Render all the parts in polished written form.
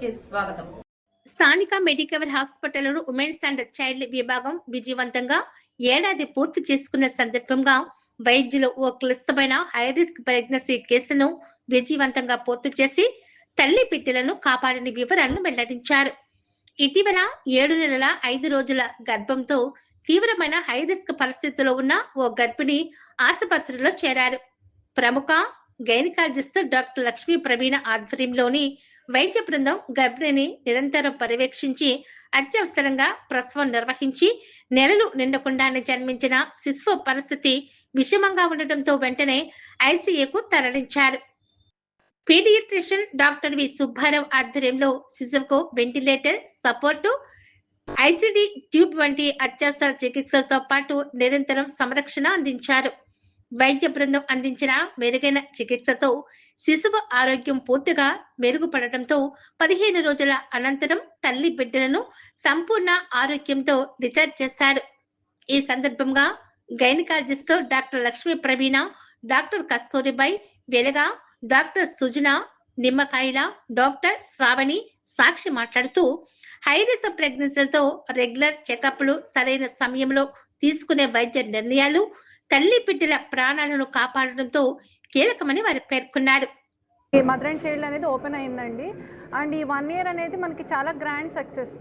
కి స్వాగతం. స్థానిక మెడికవర్ హాస్పిటల్లో ఉమెన్స్ అండ్ చైల్డ్ విభాగం విజయవంతంగా ఏడాది పూర్తి చేసుకున్న సందర్భంగా వైద్యులు ఓ క్లిష్టమైన హై రిస్క్ ప్రెగ్నెన్సీ కేసును విజయవంతంగా పూర్తి చేసి తల్లి బిడ్డలను కాపాడిన వివరాలను వెల్లడించారు. ఇటీవల 7 నెలల 5 రోజుల గర్భంతో తీవ్రమైన హై రిస్క్ పరిస్థితిలో ఉన్న ఓ గర్భిణి ఆసుపత్రిలో చేరారు. ప్రముఖ గైనకాలజిస్ట్ డాక్టర్ లక్ష్మీ ప్రవీణ ఆధ్వర్యంలోని వైద్య బృందం గర్భిణిని నిరంతరం పర్యవేక్షించి అత్యవసరంగా ప్రసవం నిర్వహించి నెలలు నిండకుండానే జన్మించిన శిశువు పరిస్థితి విషమంగా ఉండటంతో వెంటనే ఐసీయూకు తరలించారు. పీడియాట్రిషియన్ డాక్టర్ వి సుబ్బారావు ఆధ్వర్యంలో శిశువుకు వెంటిలేటర్, సపోర్టు, ఐసీడీ ట్యూబ్ వంటి అత్యవసర చికిత్సలతో పాటు నిరంతరం సంరక్షణ అందించారు. వైద్య బృందం అందించిన మెరుగైన చికిత్సతో శిశువు ఆరోగ్యం పూర్తిగా మెరుగుపడటంతో 15 రోజుల అనంతరం తల్లి బిడ్డలను సంపూర్ణ ఆరోగ్యంతో డిశ్చార్జ్ చేశారు. ఈ సందర్భంగా గైనకాలజిస్ట్ డాక్టర్ లక్ష్మీ ప్రవీణ, డాక్టర్ కస్తూరిబాయి వెలగా, డాక్టర్ సుజన నిమ్మకాయల, డాక్టర్ శ్రావణి సాక్షి మాట్లాడుతూ హై రిస్క్ ప్రెగ్నెన్సీలతో రెగ్యులర్ చెకప్లు, సరైన సమయంలో తీసుకునే వైద్య నిర్ణయాలు తల్లి బిడ్డల ప్రాణాలను కాపాడడంతో కీలకమని వారు పేర్కొన్నారు. మదర్ అండ్ చైల్డ్ అనేది ఓపెన్ అయిందండి. అండ్ ఈ 1 ఇయర్ అనేది మనకి చాలా గ్రాండ్ సక్సెస్.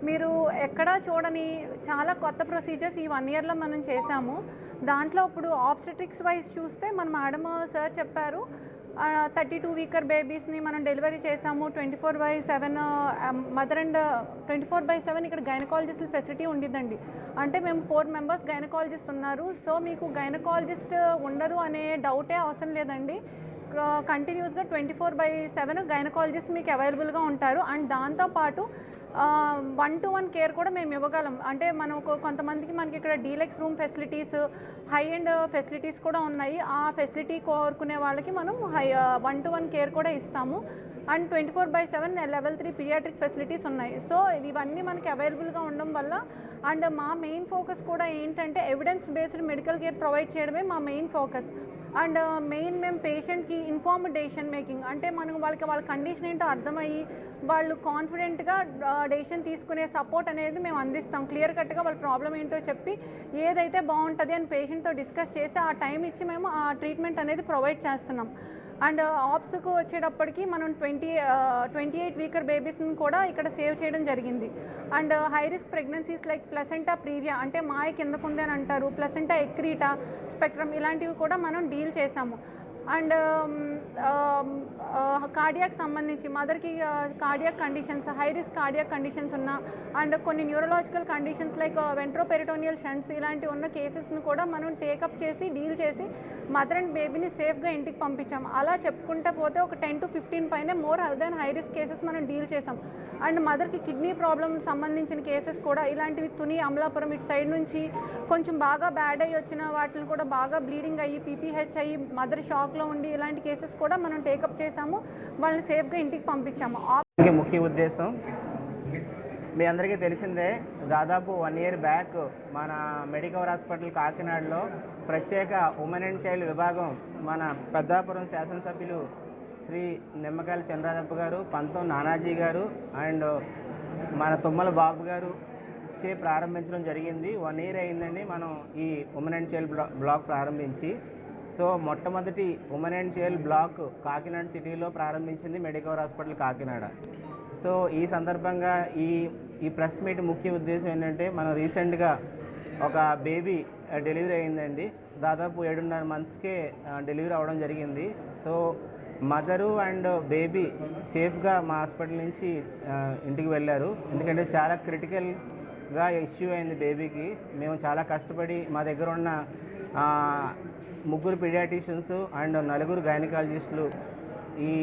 మీరు ఎక్కడా చూడని చాలా కొత్త ప్రొసీజర్స్ ఈ 1 ఇయర్లో మనం చేశాము. దాంట్లో ఇప్పుడు ఆబ్స్టెట్రిక్స్ వైజ్ చూస్తే మన మేడం సార్ చెప్పారు 32 వీకర్ బేబీస్ని మనం డెలివరీ చేసాము. 24/7 మదర్ అండ్ 24/7 ఇక్కడ గైనకాలజిస్ట్ ఫెసిలిటీ ఉండిద్దండి. అంటే మేము 4 మెంబర్స్ గైనకాలజిస్ట్ ఉన్నారు. సో మీకు గైనకాలజిస్ట్ ఉండరు అనే డౌటే అవసరం లేదండి. కంటిన్యూస్గా 24/7 గైనకాలజిస్ట్ మీకు అవైలబుల్గా ఉంటారు. అండ్ దాంతోపాటు 1-to-1 కేర్ కూడా మేము ఇవ్వగలం. అంటే మనం కొంతమందికి మనకి ఇక్కడ deluxe room facilities, high and facilities కూడా ఉన్నాయి. ఆ ఫెసిలిటీ కోరుకునే వాళ్ళకి మనం 1-to-1 కేర్ కూడా ఇస్తాము. అండ్ 24/7 లెవెల్ 3 పీడియాట్రిక్ ఫెసిలిటీస్ ఉన్నాయి. సో ఇవన్నీ మనకి అవైలబుల్గా ఉండడం వల్ల అండ్ మా మెయిన్ ఫోకస్ కూడా ఏంటంటే evidence based medical care provide చేయడమే మా మెయిన్ ఫోకస్. అండ్ మేము పేషెంట్కి ఇన్ఫార్మ్డ్ డెసిషన్ మేకింగ్, అంటే మనం వాళ్ళ కండిషన్ ఏంటో అర్థమయ్యి వాళ్ళు కాన్ఫిడెంట్గా డెసిషన్ తీసుకునే సపోర్ట్ అనేది మేము అందిస్తాం. క్లియర్ కట్గా వాళ్ళ ప్రాబ్లం ఏంటో చెప్పి ఏదైతే బాగుంటుంది అని పేషెంట్తో డిస్కస్ చేసి ఆ టైం ఇచ్చి మేము ఆ ట్రీట్మెంట్ అనేది ప్రొవైడ్ చేస్తున్నాం. అండ్ ఆప్స్కు వచ్చేటప్పటికి మనం 28 వీకర్ బేబీస్ని కూడా ఇక్కడ సేవ్ చేయడం జరిగింది. And high risk pregnancies like placenta previa, అంటే మాయ కిందకు ఉంది అని అంటారు, ప్లసెంటా ఎక్రీటా, స్పెక్ట్రమ్, ఇలాంటివి కూడా మనం డీల్ చేసాము. అండ్ కార్డియాక్ సంబంధించి మదర్కి cardiac conditions, high risk cardiac conditions ఉన్న అండ్ కొన్ని న్యూరలాజికల్ కండిషన్స్ లైక్ వెంట్రోపెరిటోనియల్ షంట్స్ ఇలాంటివి ఉన్న కేసెస్ని కూడా మనం టేకప్ చేసి డీల్ చేసి మదర్ అండ్ బేబీని సేఫ్గా ఇంటికి పంపించాము. అలా చెప్పుకుంటే పోతే ఒక 10 to 15 పైనే more than high risk cases మనం డీల్ చేసాం. అండ్ మదర్కి కిడ్నీ ప్రాబ్లమ్ సంబంధించిన కేసెస్ కూడా ఇలాంటివి తుని, అమలాపురం ఇటు సైడ్ నుంచి కొంచెం బాగా బ్యాడ్ అయ్యి వచ్చిన వాటిని కూడా బాగా బ్లీడింగ్ అయ్యి పీపీహెచ్ అయ్యి మదర్ షాక్లో ఉండి ఇలాంటి కేసెస్ కూడా మనం టేకప్ చేసాము. వాళ్ళని సేఫ్గా ఇంటికి పంపించాము. ముఖ్య ఉద్దేశం మీ అందరికీ తెలిసిందే, దాదాపు 1 ఇయర్ బ్యాక్ మన మెడికవర్ హాస్పిటల్ కాకినాడలో ప్రత్యేక ఉమెన్ అండ్ చైల్డ్ విభాగం మన పెద్దాపురం శాసనసభ్యులు శ్రీ నిమ్మకాయల చంద్రరాజప్ప గారు, పంతం నానాజీ గారు అండ్ మన తుమ్మల బాబు గారు చే ప్రారంభించడం జరిగింది. 1 ఇయర్ అయిందండి మనం ఈ ఉమెన్ అండ్ చైల్డ్ బ్లాక్ ప్రారంభించి. సో మొట్టమొదటి women and child block Kakinada సిటీలో ప్రారంభించింది మెడికవర్ హాస్పిటల్ కాకినాడ. సో ఈ సందర్భంగా ఈ ప్రెస్ మీట్ ముఖ్య ఉద్దేశం ఏంటంటే, మనం రీసెంట్గా ఒక బేబీ డెలివరీ అయిందండి. దాదాపు 7.5 monthsకే డెలివరీ అవ్వడం జరిగింది. సో మదరు అండ్ బేబీ సేఫ్గా మా హాస్పిటల్ నుంచి ఇంటికి వెళ్ళారు. ఎందుకంటే చాలా క్రిటికల్గా ఇష్యూ అయింది బేబీకి. మేము చాలా కష్టపడి మా దగ్గర ఉన్న 3 పీడియాట్రిషియన్స్ అండ్ 4 గైనకాలజిస్టులు ఈ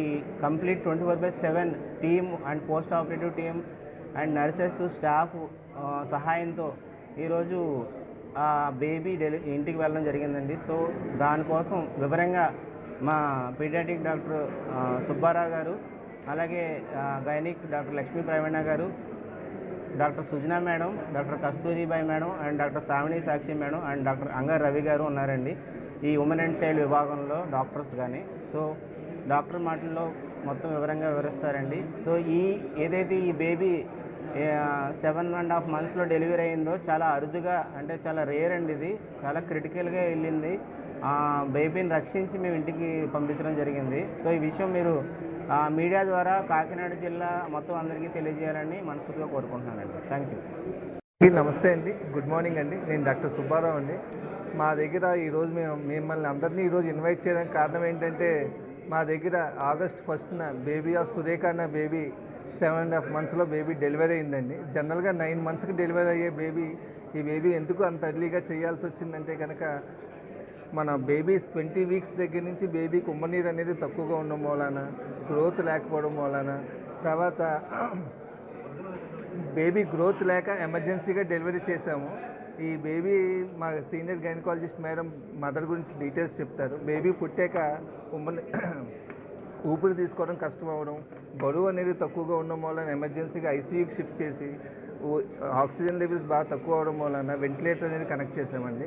complete 24/7 team and post operative team and nurses staff సహాయంతో ఈరోజు బేబీ ఇంటికి వెళ్ళడం జరిగిందండి. సో దానికోసం వివరంగా మా పీడియాట్రిక్ డాక్టర్ సుబ్బారావు గారు, అలాగే గైనిక్ డాక్టర్ లక్ష్మీ ప్రవీణ గారు, doctor Sujana madam, doctor Kasturibai madam and doctor Sravani Sakshi madam and doctor Angar Ravi గారు ఉన్నారండి ఈ ఉమెన్ అండ్ చైల్డ్ విభాగంలో డాక్టర్స్ కానీ. సో డాక్టర్ మాటల్లో మొత్తం వివరంగా వివరిస్తారండి. సో ఏదైతే ఈ బేబీ 7.5 monthsలో డెలివరీ అయిందో చాలా అరుదుగా, అంటే చాలా రేర్ అండి, ఇది చాలా క్రిటికల్గా వెళ్ళింది. బేబీని రక్షించి మేము ఇంటికి పంపించడం జరిగింది. సో ఈ విషయం మీరు మీడియా ద్వారా కాకినాడ జిల్లా మొత్తం అందరికీ తెలియజేయాలని మనస్ఫూర్తిగా కోరుకుంటున్నానండి. Thank you. నమస్తే అండి, గుడ్ మార్నింగ్ అండి. నేను డాక్టర్ సుబ్బారావు అండి. మా దగ్గర ఈరోజు మిమ్మల్ని అందరినీ ఈరోజు ఇన్వైట్ చేయడానికి కారణం ఏంటంటే, మా దగ్గర August 1st baby of Surekha అన్న బేబీ 7.5 monthsలో బేబీ డెలివరీ అయిందండి. జనరల్గా 9 monthsకి డెలివరీ అయ్యే ఈ బేబీ ఎందుకు అంత ఎర్లీగా చేయాల్సి వచ్చిందంటే కనుక, మన బేబీ 20 weeks దగ్గర నుంచి బేబీకి ఉమ్మనీరు అనేది తక్కువగా ఉండడం వలన, గ్రోత్ లేకపోవడం వలన, తర్వాత బేబీ గ్రోత్ లేక ఎమర్జెన్సీగా డెలివరీ చేశాము. ఈ బేబీ మా సీనియర్ గైనకాలజిస్ట్ మేడం మదర్ గురించి డీటెయిల్స్ చెప్తారు. బేబీ పుట్టాక ఊపిరి తీసుకోవడం కష్టం అవ్వడం, బరువు అనేది తక్కువగా ఉండడం వలన ఎమర్జెన్సీగా ఐసీయూకి షిఫ్ట్ చేసి ఆక్సిజన్ లెవెల్స్ బాగా తక్కువ అవడం వలన వెంటిలేటర్ అనేది కనెక్ట్ చేసామండి.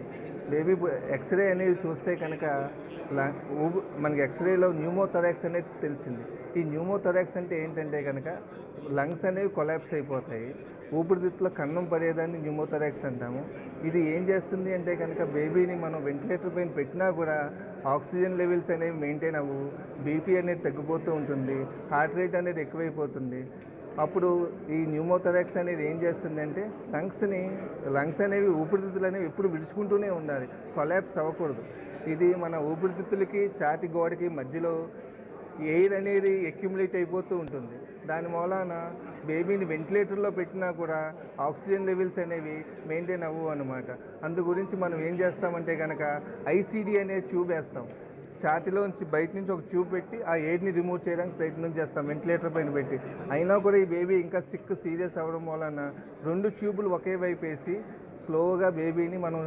బేబీ ఎక్స్రే అనేది చూస్తే కనుక మనకి ఎక్స్రేలో న్యూమోథొరాక్స్ అనేది తెలిసింది. ఈ న్యూమోథొరాక్స్ అంటే ఏంటంటే కనుక, లంగ్స్ అనేవి కొలాప్స్ అయిపోతాయి, ఊపిరితిత్తులో కన్నం పడేదాన్ని న్యూమోథొరాక్స్ అంటాము. ఇది ఏం చేస్తుంది అంటే కనుక, బేబీని మనం వెంటిలేటర్ పైన పెట్టినా కూడా ఆక్సిజన్ లెవెల్స్ అనేవి మెయింటైన్ అవ్వు, బీపీ అనేది తగ్గిపోతూ ఉంటుంది, హార్ట్ రేట్ అనేది ఎక్కువైపోతుంది. అప్పుడు ఈ న్యూమోథొరాక్స్ అనేది ఏం చేస్తుందంటే, లంగ్స్ అనేవి ఊపిరితిత్తులు అనేవి ఎప్పుడు విడుచుకుంటూనే ఉండాలి, కొలాప్స్ అవ్వకూడదు. ఇది మన ఊపిరితిత్తులకి ఛాతి గోడకి మధ్యలో ఎయిర్ అనేది అక్యుములేట్ అయిపోతూ ఉంటుంది. దాని మూలాన బేబీని వెంటిలేటర్లో పెట్టినా కూడా ఆక్సిజన్ లెవెల్స్ అనేవి మెయింటైన్ అవ్వవు అన్నమాట. అందు గురించి మనం ఏం చేస్తామంటే కనుక, ఐసీడీ అనే ట్యూబ్ వేస్తాం. ఛాతిలోంచి బయట నుంచి ఒక ట్యూబ్ పెట్టి ఆ ఎయిర్ని రిమూవ్ చేయడానికి ప్రయత్నం చేస్తాం వెంటిలేటర్ పైన పెట్టి. అయినా కూడా ఈ బేబీ ఇంకా సీరియస్ అవ్వడం వలన 2 ట్యూబులు ఒకే వైపు వేసి స్లోగా బేబీని మనం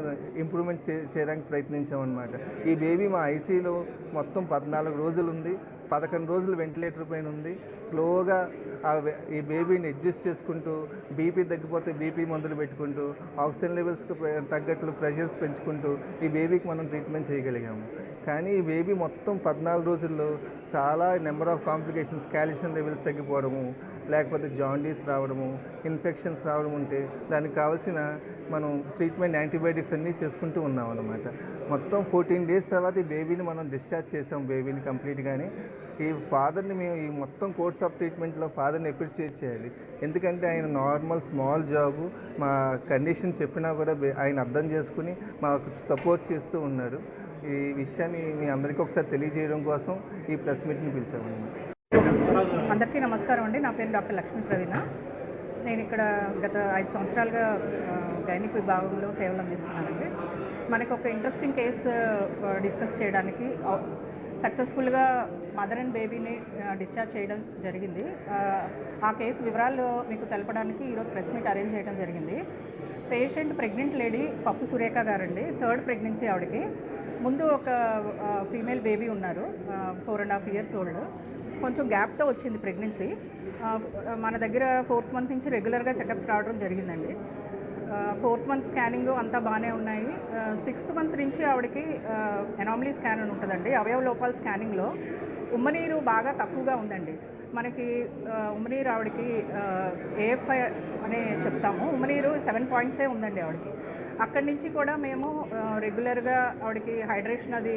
ఇంప్రూవ్మెంట్ చేయడానికి ప్రయత్నించామన్నమాట. ఈ బేబీ మా ఐసీలో మొత్తం 14 రోజులు ఉంది, 11 రోజులు వెంటిలేటర్ పైన ఉంది. స్లోగా ఈ బేబీని అడ్జస్ట్ చేసుకుంటూ, బీపీ తగ్గిపోతే బీపీ మందులు పెట్టుకుంటూ, ఆక్సిజన్ లెవెల్స్కి తగ్గట్లు ప్రెషర్స్ పెంచుకుంటూ ఈ బేబీకి మనం ట్రీట్మెంట్ చేయగలిగాము. కానీ ఈ బేబీ మొత్తం 14 రోజుల్లో చాలా number of complications, calcium levels తగ్గిపోవడము, లేకపోతే జాండీస్ రావడము, ఇన్ఫెక్షన్స్ రావడం ఉంటే దానికి కావాల్సిన మనం ట్రీట్మెంట్ యాంటీబయాటిక్స్ అన్నీ చేసుకుంటూ ఉన్నాం అన్నమాట. మొత్తం 14 days తర్వాత ఈ బేబీని మనం డిశ్చార్జ్ చేసాం, బేబీని కంప్లీట్గానే. ఈ ఫాదర్ని మేము ఈ మొత్తం కోర్స్ ఆఫ్ ట్రీట్మెంట్లో ఫాదర్ని అప్రిషియేట్ చేయాలి. ఎందుకంటే ఆయన నార్మల్ స్మాల్ జాబు, మా కండిషన్ చెప్పినా కూడా ఆయన అర్థం చేసుకుని మాకు సపోర్ట్ చేస్తూ ఉన్నాడు. ఈ విషయాన్ని మీ అందరికీ ఒకసారి తెలియజేయడం కోసం ఈ ప్రెస్ మీట్ని పిలిచామన్నమాట. అందరికీ నమస్కారం అండి. నా పేరు డాక్టర్ లక్ష్మీ ప్రవీణ. నేను ఇక్కడ గత 5 సంవత్సరాలుగా గైనిక్ విభాగంలో సేవలు అందిస్తున్నానండి. మనకు ఒక ఇంట్రెస్టింగ్ కేసు డిస్కస్ చేయడానికి, సక్సెస్ఫుల్గా మదర్ అండ్ బేబీని డిశ్చార్జ్ చేయడం జరిగింది. ఆ కేసు వివరాలు మీకు తెలపడానికి ఈరోజు ప్రెస్ మీట్ అరేంజ్ చేయడం జరిగింది. పేషెంట్ ప్రెగ్నెంట్ లేడీ పప్పు సురేఖ గారండి. 3rd pregnancy ఆవిడకి. ముందు ఒక ఫీమేల్ బేబీ ఉన్నారు, 4.5 years old. కొంచెం గ్యాప్తో వచ్చింది ప్రెగ్నెన్సీ. మన దగ్గర 4th month నుంచి రెగ్యులర్గా చెకప్స్ రావడం జరిగిందండి. 4th month స్కానింగ్ అంతా బాగానే ఉన్నాయి. 6th month నుంచి ఆవిడకి ఎనామలీ స్కాన్ అని ఉంటుందండి. అవయవ లోపాల స్కానింగ్లో ఉమ్మనీరు బాగా తక్కువగా ఉందండి. మనకి ఉమ్మనీరు ఆవిడకి AFI అనే చెప్తాము. ఉమ్మనీరు 7 points ఉందండి ఆవిడకి. అక్కడి నుంచి కూడా మేము రెగ్యులర్గా ఆవిడకి హైడ్రేషన్ అది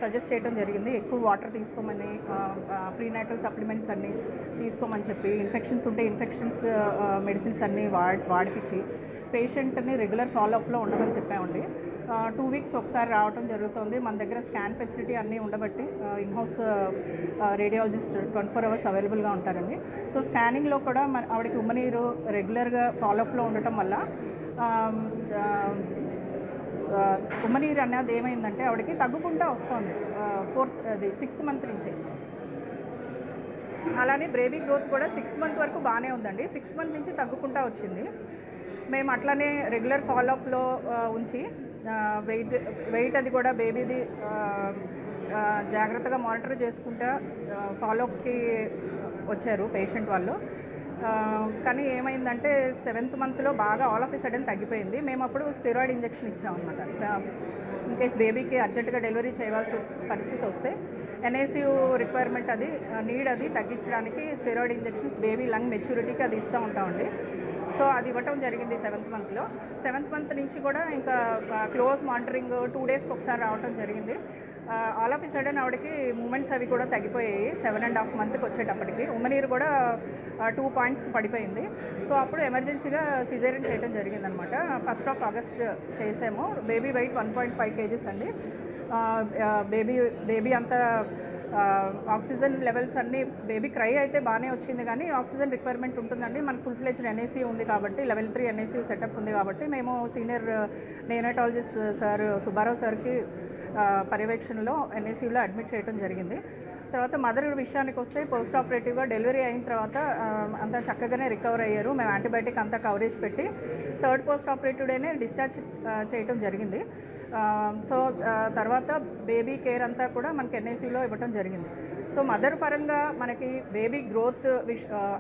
సజెస్ట్ చేయడం జరిగింది. ఎక్కువ వాటర్ తీసుకోమని, ప్రీనాటల్ సప్లిమెంట్స్ అన్నీ తీసుకోమని చెప్పి, ఇన్ఫెక్షన్స్ ఉంటే ఇన్ఫెక్షన్స్ మెడిసిన్స్ అన్నీ వాడిపించి పేషెంట్ని రెగ్యులర్ ఫాలోఅప్లో ఉండమని చెప్పామండి. 2 weeks ఒకసారి రావడం జరుగుతుంది. మన దగ్గర స్కాన్ ఫెసిలిటీ అన్నీ ఉండబట్టి ఇన్హౌస్ రేడియాలజిస్ట్ 24 hours అవైలబుల్గా ఉంటారండి. సో స్కానింగ్లో కూడా ఆవిడకి ఉమ్మనీరు రెగ్యులర్గా ఫాలోఅప్లో ఉండటం వల్ల ఉమ్మనీరు అన్నది ఏమైందంటే ఆవిడకి తగ్గుకుంటూ వస్తుంది 6th month నుంచి. అలానే బేబీ గ్రోత్ కూడా 6th month వరకు బాగానే ఉందండి. 6th month నుంచి తగ్గుకుంటూ వచ్చింది. మేము అట్లానే రెగ్యులర్ ఫాలోఅప్లో ఉంచి వెయిట్ అది కూడా బేబీది జాగ్రత్తగా మానిటర్ చేసుకుంటా ఫాలోఅప్కి వచ్చారు పేషెంట్ వాళ్ళు. కానీ ఏమైందంటే 7th monthలో బాగా ఆల్ ఆఫ్ ఎ సడన్ తగ్గిపోయింది. మేము అప్పుడు స్టెరాయిడ్ ఇంజెక్షన్ ఇచ్చామన్నమాట. ఇన్ కేస్ బేబీకి అర్జెంటుగా డెలివరీ చేయవలసిన పరిస్థితి వస్తే ఎన్ఐసియు రిక్వైర్మెంట్ అది నీడ్ అది తగ్గించడానికి స్టెరాయిడ్ ఇంజెక్షన్స్ బేబీ లంగ్ మెచ్యూరిటీకి అది ఇస్తూ ఉంటామండి. సో అది ఇవ్వటం జరిగింది 7th మంత్లో. 7th మంత్ నుంచి కూడా ఇంకా క్లోజ్ మానిటరింగ్ 2 డేస్కి ఒకసారి రావటం జరిగింది. ఆల్ ఆఫ్ ఈ సడన్ ఆవిడకి మూమెంట్స్ అవి కూడా తగ్గిపోయాయి. 7.5 మంత్కి వచ్చేటప్పటికి ఉమ్మనీరు కూడా 2 పాయింట్స్కి పడిపోయింది. సో అప్పుడు ఎమర్జెన్సీగా సిజేరియన్ చేయడం జరిగిందనమాట. 1st of August చేసాము. బేబీ వెయిట్ 1.5 kgs అండి. బేబీ అంతా ఆక్సిజన్ లెవెల్స్ అన్నీ బేబీ క్రై అయితే బాగానే వచ్చింది, కానీ ఆక్సిజన్ రిక్వైర్మెంట్ ఉంటుందండి. మనకు ఫుల్ ఫ్లెజ్డ్ ఎన్ఐసీ ఉంది కాబట్టి, level 3 ఎన్ఐసీ సెటప్ ఉంది కాబట్టి మేము సీనియర్ నేనటాలజిస్ట్ సార్ సుబ్బారావు సార్కి పర్యవేక్షణలో ఎన్ఐసీలో అడ్మిట్ చేయడం జరిగింది. తర్వాత మదర్ విషయానికి వస్తే పోస్ట్ ఆపరేటివ్గా డెలివరీ అయిన తర్వాత అంతా చక్కగానే రికవర్ అయ్యారు. మేము యాంటీబయాటిక్ అంతా కవరేజ్ పెట్టి 3rd పోస్ట్ ఆపరేటివ్ డేనే డిశ్చార్జ్ చేయడం జరిగింది. సో తర్వాత బేబీ కేర్ అంతా కూడా మనకి ఎన్ఐసీలో ఇవ్వటం జరిగింది. సో మదర్ పరంగా మనకి బేబీ గ్రోత్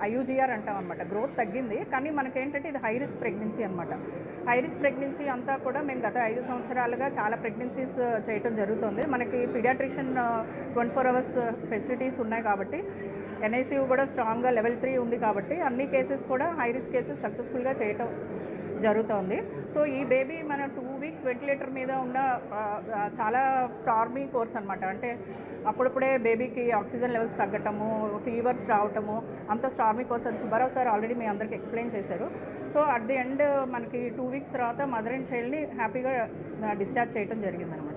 IUGR అంటాం అనమాట. గ్రోత్ తగ్గింది, కానీ మనకేంటంటే ఇది హై రిస్క్ ప్రెగ్నెన్సీ అనమాట. హై రిస్క్ ప్రెగ్నెన్సీ అంతా కూడా మేము గత 5 సంవత్సరాలుగా చాలా ప్రెగ్నెన్సీస్ చేయటం జరుగుతుంది. మనకి పీడియాట్రిషియన్ 24 hours ఫెసిలిటీస్ ఉన్నాయి కాబట్టి, ఎన్ఐసీయూ కూడా స్ట్రాంగ్గా level 3 ఉంది కాబట్టి అన్ని కేసెస్ కూడా హై రిస్క్ కేసెస్ సక్సెస్ఫుల్గా చేయటం జరుగుతుంది. సో ఈ బేబీ మన 2 weeks వెంటిలేటర్ మీద ఉన్న చాలా స్టార్మీ కోర్స్ అనమాట. అంటే అప్పుడప్పుడే బేబీకి ఆక్సిజన్ లెవెల్స్ తగ్గటము, ఫీవర్స్ రావటము, అంత స్టార్మీ కోర్స్ అని సుబ్బారావు సార్ ఆల్రెడీ మీ అందరికి ఎక్స్ప్లెయిన్ చేశారు. సో అట్ ది ఎండ్ మనకి 2 weeks తర్వాత మదర్ అండ్ చైల్డ్ని హ్యాపీగా డిశ్చార్జ్ చేయడం జరిగిందనమాట.